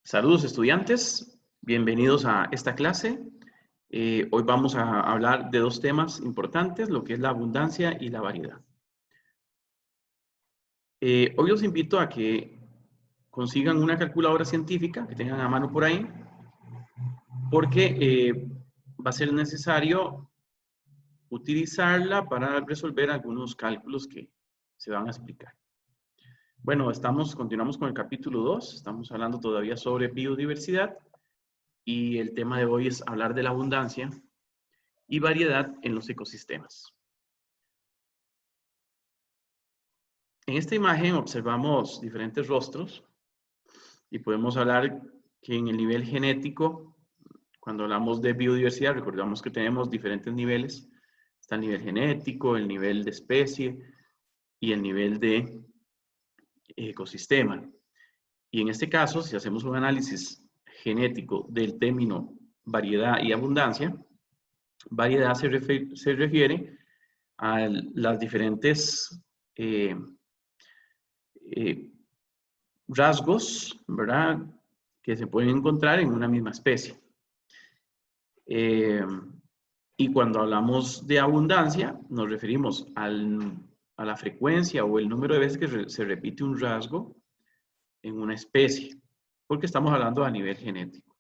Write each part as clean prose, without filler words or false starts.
Saludos estudiantes, bienvenidos a esta clase. Hoy vamos a hablar de dos temas importantes, lo que es la abundancia y la variedad. Hoy los invito a que consigan una calculadora científica que tengan a mano por ahí, porque va a ser necesario utilizarla para resolver algunos cálculos que se van a explicar. Bueno, continuamos con el capítulo 2, estamos hablando todavía sobre biodiversidad y el tema de hoy es hablar de la abundancia y variedad en los ecosistemas. En esta imagen observamos diferentes rostros y podemos hablar que en el nivel genético, cuando hablamos de biodiversidad, recordamos que tenemos diferentes niveles. Está el nivel genético, el nivel de especie y el nivel de ecosistema. Y en este caso, si hacemos un análisis genético del término variedad y abundancia, variedad se refiere a las diferentes rasgos, ¿verdad?, que se pueden encontrar en una misma especie. Y cuando hablamos de abundancia, nos referimos a la frecuencia o el número de veces que se repite un rasgo en una especie, porque estamos hablando a nivel genético.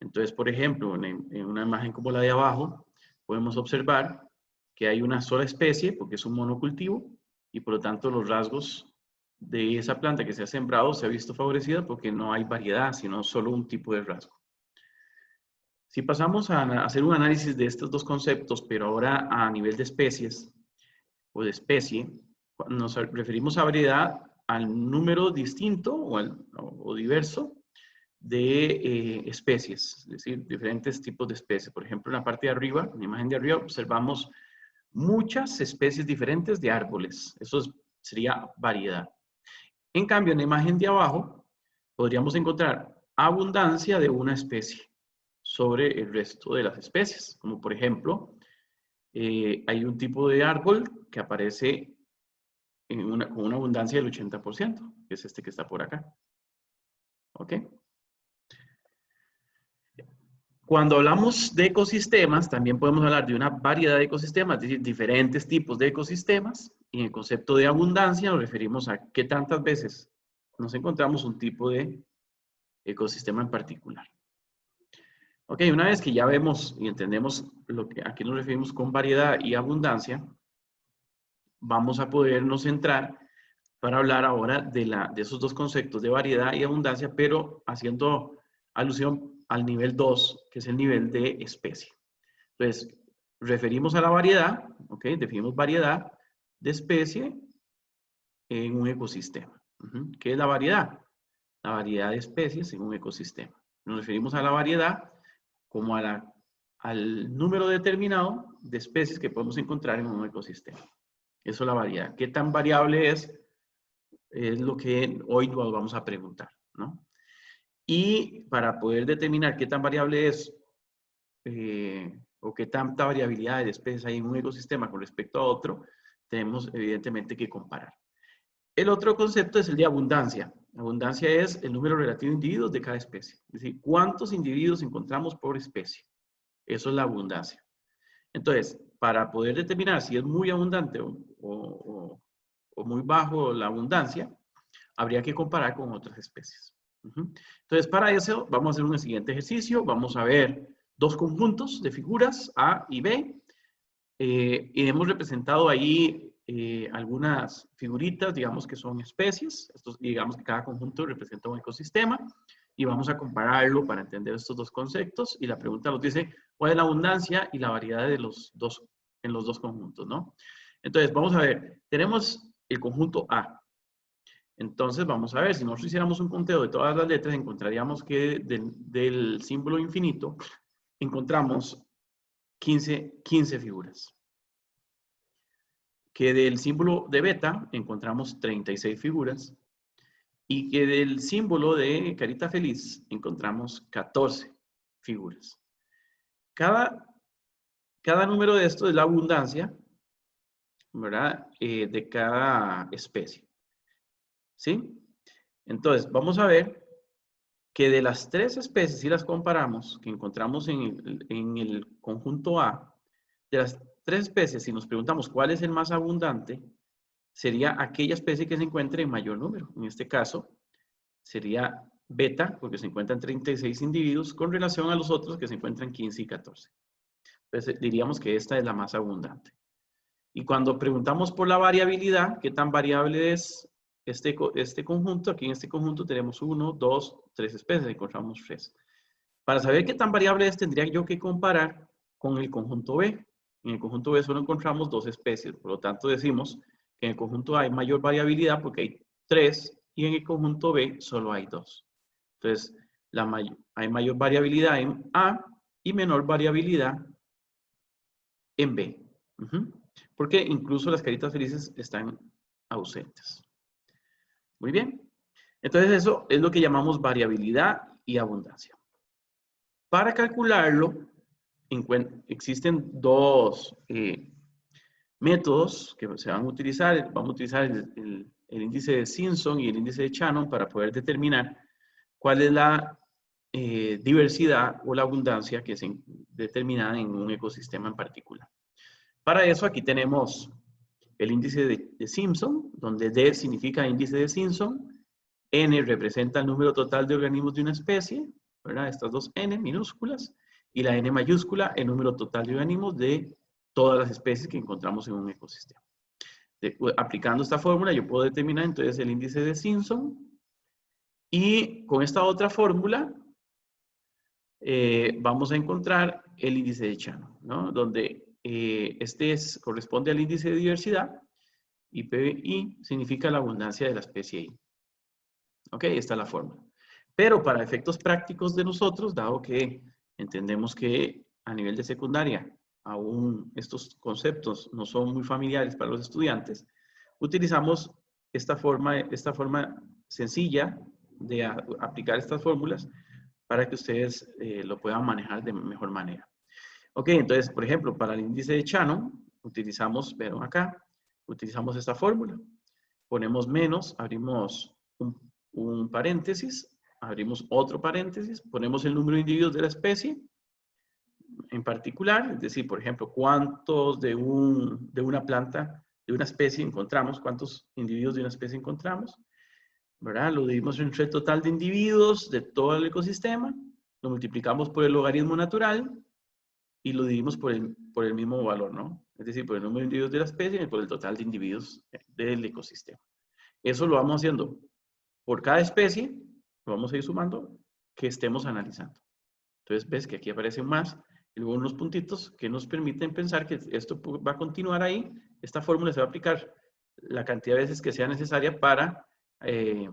Entonces, por ejemplo, en una imagen como la de abajo, podemos observar que hay una sola especie, porque es un monocultivo, y por lo tanto los rasgos de esa planta que se ha sembrado se ha visto favorecida porque no hay variedad, sino solo un tipo de rasgo. Si pasamos a hacer un análisis de estos dos conceptos, pero ahora a nivel de especies o de especie, nos referimos a variedad al número distinto o diverso de especies, es decir, diferentes tipos de especies. Por ejemplo, en la parte de arriba, en la imagen de arriba, observamos muchas especies diferentes de árboles. Eso sería variedad. En cambio, en la imagen de abajo, podríamos encontrar abundancia de una especie sobre el resto de las especies. Como por ejemplo, hay un tipo de árbol que aparece con una abundancia del 80%, que es este que está por acá. ¿Ok? Cuando hablamos de ecosistemas, también podemos hablar de una variedad de ecosistemas, es decir, diferentes tipos de ecosistemas. Y en el concepto de abundancia nos referimos a qué tantas veces nos encontramos un tipo de ecosistema en particular. Ok, una vez que ya vemos y entendemos a qué nos referimos con variedad y abundancia, vamos a podernos centrar para hablar ahora de esos dos conceptos de variedad y abundancia, pero haciendo alusión al nivel 2, que es el nivel de especie. Entonces, referimos a la variedad, ¿ok? Definimos variedad de especie en un ecosistema. ¿Qué es la variedad? La variedad de especies en un ecosistema. Nos referimos a la variedad como al número determinado de especies que podemos encontrar en un ecosistema. Eso es la variedad. ¿Qué tan variable es? Es lo que hoy nos vamos a preguntar, ¿no? Y para poder determinar qué tan variable es o qué tanta variabilidad de especies hay en un ecosistema con respecto a otro, tenemos evidentemente que comparar. El otro concepto es el de abundancia. Abundancia es el número relativo de individuos de cada especie. Es decir, ¿cuántos individuos encontramos por especie? Eso es la abundancia. Entonces, para poder determinar si es muy abundante o muy bajo la abundancia, habría que comparar con otras especies. Entonces, para eso vamos a hacer un siguiente ejercicio. Vamos a ver dos conjuntos de figuras, A y B. Y hemos representado ahí algunas figuritas, digamos que son especies. Digamos que cada conjunto representa un ecosistema. Y vamos a compararlo para entender estos dos conceptos. Y la pregunta nos dice, ¿cuál es la abundancia y la variedad de en los dos conjuntos, ¿no? Entonces, vamos a ver. Tenemos el conjunto A. Entonces, vamos a ver, si nosotros hiciéramos un conteo de todas las letras, encontraríamos que del símbolo infinito encontramos 15 figuras. Que del símbolo de beta encontramos 36 figuras. Y que del símbolo de carita feliz encontramos 14 figuras. Cada número de estos es la abundancia, ¿verdad? De cada especie. ¿Sí? Entonces, vamos a ver que de las 3 especies, si las comparamos, que encontramos en el conjunto A, de las 3 especies, si nos preguntamos cuál es el más abundante, sería aquella especie que se encuentre en mayor número. En este caso, sería beta, porque se encuentran 36 individuos, con relación a los otros que se encuentran 15 y 14. Entonces, diríamos que esta es la más abundante. Y cuando preguntamos por la variabilidad, ¿qué tan variable es este conjunto? Aquí en este conjunto tenemos 1, 2, 3 especies, encontramos 3. Para saber qué tan variable es, tendría yo que comparar con el conjunto B. En el conjunto B solo encontramos 2 especies, por lo tanto decimos que en el conjunto A hay mayor variabilidad porque hay 3 y en el conjunto B solo hay 2. Entonces, hay mayor variabilidad en A y menor variabilidad en B. Porque incluso las caritas felices están ausentes. Muy bien. Entonces eso es lo que llamamos variabilidad y abundancia. Para calcularlo, existen 2 métodos que se van a utilizar. Vamos a utilizar el índice de Simpson y el índice de Shannon para poder determinar cuál es la diversidad o la abundancia que se determinada en un ecosistema en particular. Para eso aquí tenemos el índice de Simpson, donde D significa índice de Simpson, N representa el número total de organismos de una especie, ¿verdad? Estas dos N minúsculas, y la N mayúscula, el número total de organismos de todas las especies que encontramos en un ecosistema. Aplicando esta fórmula, yo puedo determinar entonces el índice de Simpson, y con esta otra fórmula, vamos a encontrar el índice de Shannon, ¿no? Donde corresponde al índice de diversidad y PI significa la abundancia de la especie I. Ok, esta es la fórmula. Pero para efectos prácticos de nosotros, dado que entendemos que a nivel de secundaria aún estos conceptos no son muy familiares para los estudiantes, utilizamos esta forma sencilla de aplicar estas fórmulas para que ustedes lo puedan manejar de mejor manera. Ok, entonces, por ejemplo, para el índice de Shannon, vean acá, utilizamos esta fórmula. Ponemos menos, abrimos un paréntesis, abrimos otro paréntesis, ponemos el número de individuos de la especie en particular, es decir, por ejemplo, cuántos de una planta, de una especie encontramos, cuántos individuos de una especie encontramos, ¿verdad? Lo dividimos entre el total de individuos de todo el ecosistema, lo multiplicamos por el logaritmo natural y lo dividimos por el mismo valor, ¿no? Es decir, por el número de individuos de la especie y por el total de individuos del ecosistema. Eso lo vamos haciendo por cada especie, lo vamos a ir sumando, que estemos analizando. Entonces, ves que aquí aparecen más y luego unos puntitos que nos permiten pensar que esto va a continuar ahí. Esta fórmula se va a aplicar la cantidad de veces que sea necesaria para el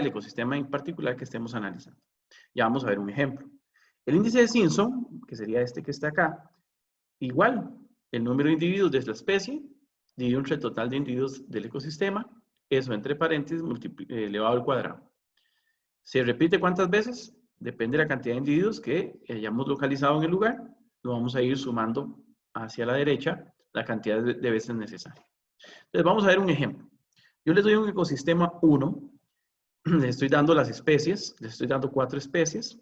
ecosistema en particular que estemos analizando. Ya vamos a ver un ejemplo. El índice de Simpson, que sería este que está acá, igual, el número de individuos de la especie dividido entre el total de individuos del ecosistema, eso entre paréntesis elevado al cuadrado. ¿Se repite cuántas veces? Depende de la cantidad de individuos que hayamos localizado en el lugar. Lo vamos a ir sumando hacia la derecha la cantidad de veces necesaria. Entonces vamos a ver un ejemplo. Yo les doy un ecosistema 1, les estoy dando las especies, les estoy dando 4 especies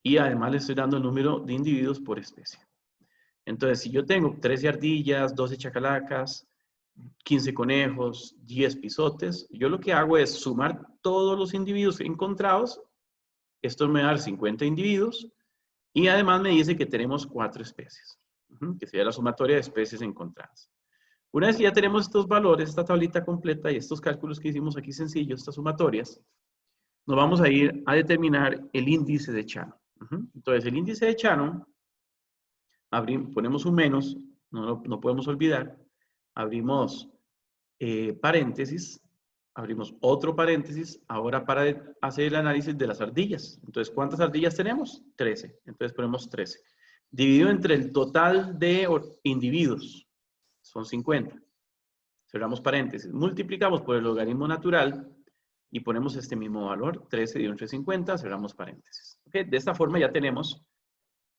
y además les estoy dando el número de individuos por especie. Entonces, si yo tengo 13 ardillas, 12 chacalacas, 15 conejos, 10 pisotes, yo lo que hago es sumar todos los individuos encontrados. Esto me va a dar 50 individuos y además me dice que tenemos 4 especies, que sería la sumatoria de especies encontradas. Una vez que ya tenemos estos valores, esta tablita completa y estos cálculos que hicimos aquí sencillos, estas sumatorias, nos vamos a ir a determinar el índice de Shannon. Entonces, el índice de Shannon, ponemos un menos, no podemos olvidar, abrimos paréntesis, abrimos otro paréntesis, ahora para hacer el análisis de las ardillas. Entonces, ¿cuántas ardillas tenemos? 13. Entonces ponemos 13. Dividido entre el total de individuos, son 50. Cerramos paréntesis. Multiplicamos por el logaritmo natural y ponemos este mismo valor, 13 dividido entre 50, cerramos paréntesis. ¿Okay? De esta forma ya tenemos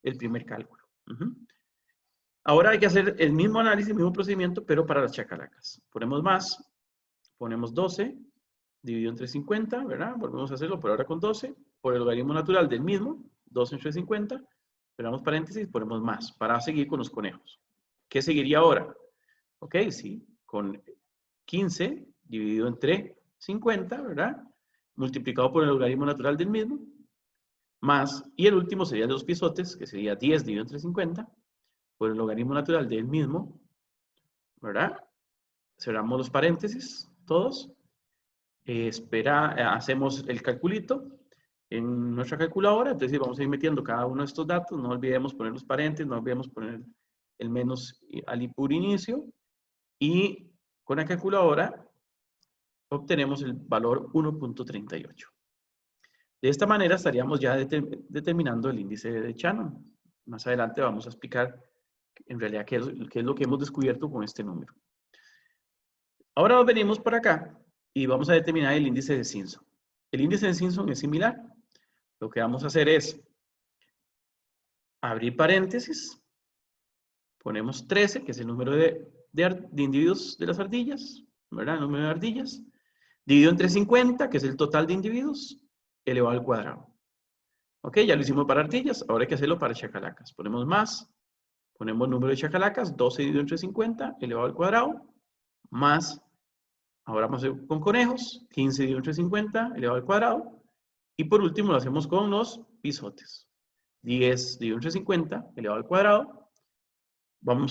el primer cálculo. Ahora hay que hacer el mismo análisis, el mismo procedimiento, pero para las chacalacas. Ponemos más, ponemos 12, dividido entre 50, ¿verdad? Volvemos a hacerlo, por ahora con 12, por el logaritmo natural del mismo, 12 entre 50, cerramos paréntesis, ponemos más, para seguir con los conejos. ¿Qué seguiría ahora? Ok, sí, con 15 dividido entre 50, ¿verdad? Multiplicado por el logaritmo natural del mismo, más, y el último sería de los pisotes, que sería 10 dividido entre 50, por el logaritmo natural del mismo, ¿verdad? Cerramos los paréntesis, todos. Hacemos el calculito en nuestra calculadora, entonces vamos a ir metiendo cada uno de estos datos, no olvidemos poner los paréntesis, no olvidemos poner el menos al puro inicio, y con la calculadora obtenemos el valor 1.38. De esta manera estaríamos ya determinando el índice de Shannon. Más adelante vamos a explicar en realidad qué es lo que hemos descubierto con este número. Ahora nos venimos para acá y vamos a determinar el índice de Simpson. El índice de Simpson es similar. Lo que vamos a hacer es abrir paréntesis, ponemos 13, que es el número de individuos de las ardillas, ¿verdad? El número de ardillas, dividido entre 50, que es el total de individuos, elevado al cuadrado. Ok, ya lo hicimos para ardillas, ahora hay que hacerlo para chacalacas. Ponemos más, ponemos número de chacalacas, 12 dividido entre 50, elevado al cuadrado, más, ahora vamos a hacer con conejos, 15 dividido entre 50, elevado al cuadrado, y por último lo hacemos con los pisotes. 10 dividido entre 50, elevado al cuadrado.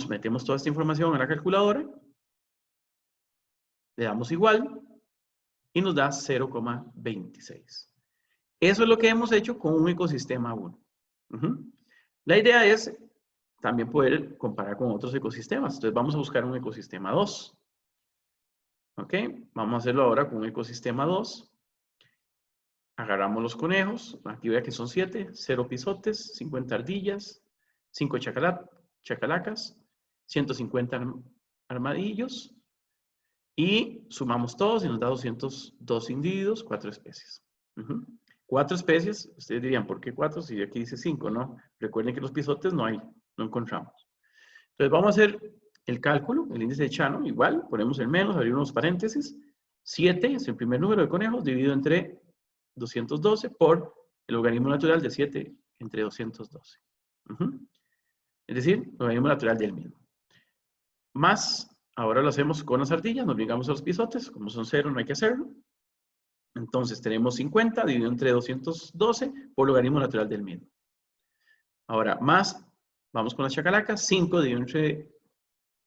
Metemos toda esta información a la calculadora, le damos igual, y nos da 0,26. Eso es lo que hemos hecho con un ecosistema 1. La idea es también poder comparar con otros ecosistemas. Entonces vamos a buscar un ecosistema 2. ¿Ok? Vamos a hacerlo ahora con un ecosistema 2. Agarramos los conejos, aquí vea que son 7, 0 pisotes, 50 ardillas, 5 chacalacas, 150 armadillos, y sumamos todos y nos da 202 individuos, 4 especies. 4 especies, ustedes dirían, ¿por qué 4? Si aquí dice 5, ¿no? Recuerden que los pisotes no encontramos. Entonces vamos a hacer el cálculo, el índice de Shannon, igual, ponemos el menos, abrimos unos paréntesis, 7 es el primer número de conejos, dividido entre 212 por el logaritmo natural de 7 entre 212. Es decir, el logaritmo natural del mismo. Más, ahora lo hacemos con las ardillas, nos vengamos a los pisotes, como son 0 no hay que hacerlo. Entonces tenemos 50 dividido entre 212 por logaritmo natural del mismo. Ahora, más, vamos con las chacalacas, 5 dividido entre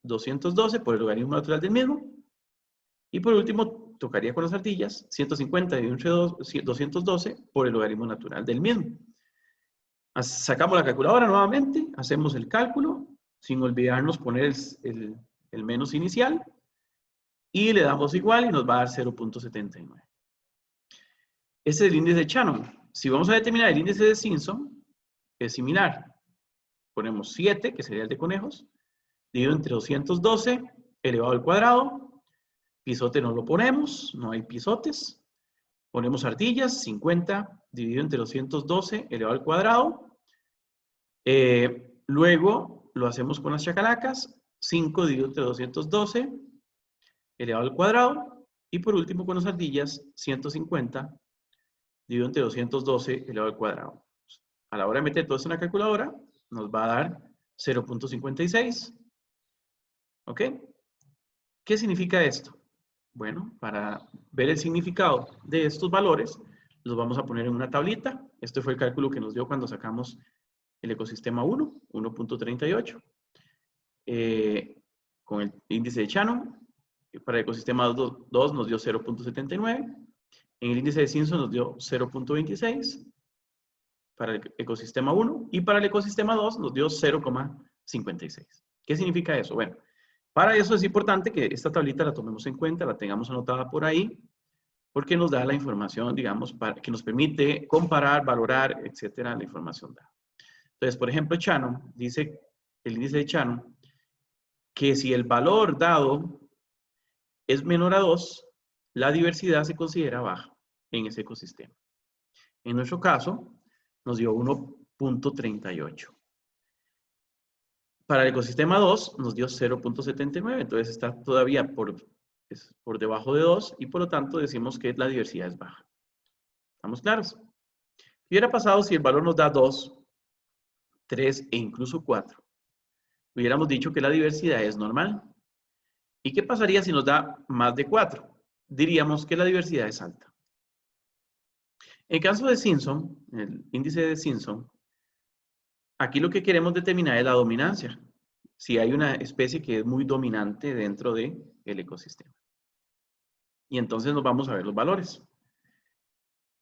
212 por el logaritmo natural del mismo. Y por último, tocaría con las ardillas, 150 dividido entre 212 por el logaritmo natural del mismo. Sacamos la calculadora nuevamente, hacemos el cálculo, sin olvidarnos poner el menos inicial, y le damos igual y nos va a dar 0.79. Este es el índice de Shannon. Si vamos a determinar el índice de Simpson, es similar. Ponemos 7, que sería el de conejos, dividido entre 212 elevado al cuadrado. Pisote no lo ponemos, no hay pisotes. Ponemos ardillas, 50 dividido entre 212 elevado al cuadrado. Luego lo hacemos con las chacalacas, 5 dividido entre 212 elevado al cuadrado. Y por último con las ardillas, 150 dividido entre 212 elevado al cuadrado. A la hora de meter todo esto en la calculadora, nos va a dar 0.56. ¿Ok? ¿Qué significa esto? Bueno, para ver el significado de estos valores, los vamos a poner en una tablita. Este fue el cálculo que nos dio cuando sacamos el ecosistema 1, 1.38. Con el índice de Shannon, para el ecosistema 2 nos dio 0.79. En el índice de Simpson nos dio 0.26 para el ecosistema 1 y para el ecosistema 2 nos dio 0.56. ¿Qué significa eso? Bueno, para eso es importante que esta tablita la tomemos en cuenta, la tengamos anotada por ahí, porque nos da la información, digamos, que nos permite comparar, valorar, etcétera, la información dada. Entonces, por ejemplo, Shannon dice, el índice de Shannon, que si el valor dado es menor a 2, la diversidad se considera baja en ese ecosistema. En nuestro caso, nos dio 1.38. Para el ecosistema 2 nos dio 0.79, entonces está todavía por es por debajo de 2 y por lo tanto decimos que la diversidad es baja. ¿Estamos claros? ¿Qué hubiera pasado si el valor nos da 2, 3 e incluso 4? Hubiéramos dicho que la diversidad es normal. ¿Y qué pasaría si nos da más de 4? Diríamos que la diversidad es alta. En el caso de Simpson, el índice de Simpson, aquí lo que queremos determinar es la dominancia. Si hay una especie que es muy dominante dentro del ecosistema. Y entonces nos vamos a ver los valores.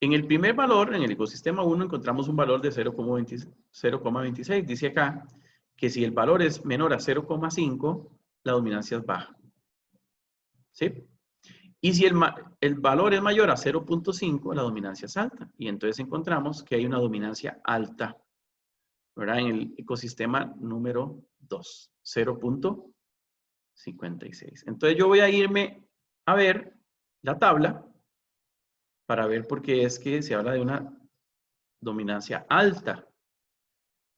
En el primer valor, en el ecosistema 1, encontramos un valor de 0,26. Dice acá que si el valor es menor a 0,5, la dominancia es baja. ¿Sí? Y si el valor es mayor a 0,5, la dominancia es alta. Y entonces encontramos que hay una dominancia alta, ¿verdad? En el ecosistema número 2, 0,56. Entonces yo voy a irme a ver la tabla para ver por qué es que se habla de una dominancia alta.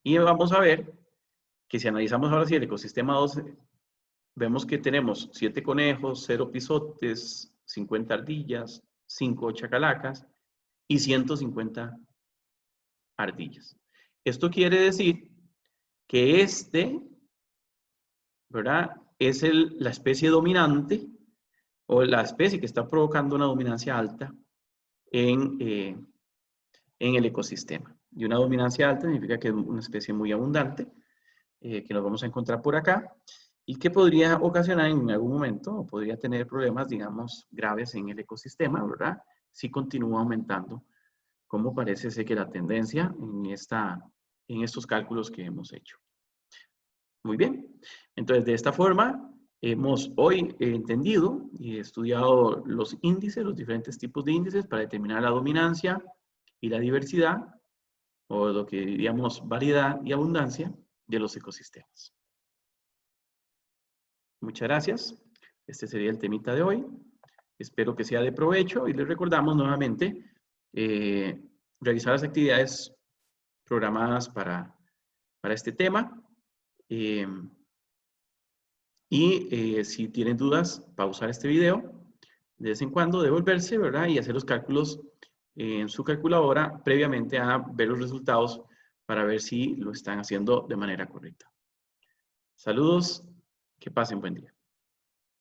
Y vamos a ver que si analizamos ahora sí el ecosistema 2, vemos que tenemos 7 conejos, 0 pisotes, 50 ardillas, 5 chacalacas y 150 ardillas. Esto quiere decir que ¿verdad? Es la especie dominante o la especie que está provocando una dominancia alta en el ecosistema. Y una dominancia alta significa que es una especie muy abundante, que nos vamos a encontrar por acá, y que podría ocasionar en algún momento, o podría tener problemas, digamos, graves en el ecosistema, ¿verdad? Si continúa aumentando, como parece ser que la tendencia en estos cálculos que hemos hecho. Muy bien. Entonces, de esta forma, hemos hoy entendido y estudiado los índices, los diferentes tipos de índices para determinar la dominancia y la diversidad, o lo que diríamos variedad y abundancia de los ecosistemas. Muchas gracias. Este sería el temita de hoy. Espero que sea de provecho y les recordamos nuevamente realizar las actividades programadas para este tema. Si tienen dudas, pausar este video de vez en cuando, devolverse, ¿verdad? Y hacer los cálculos en su calculadora previamente a ver los resultados para ver si lo están haciendo de manera correcta. Saludos, que pasen buen día.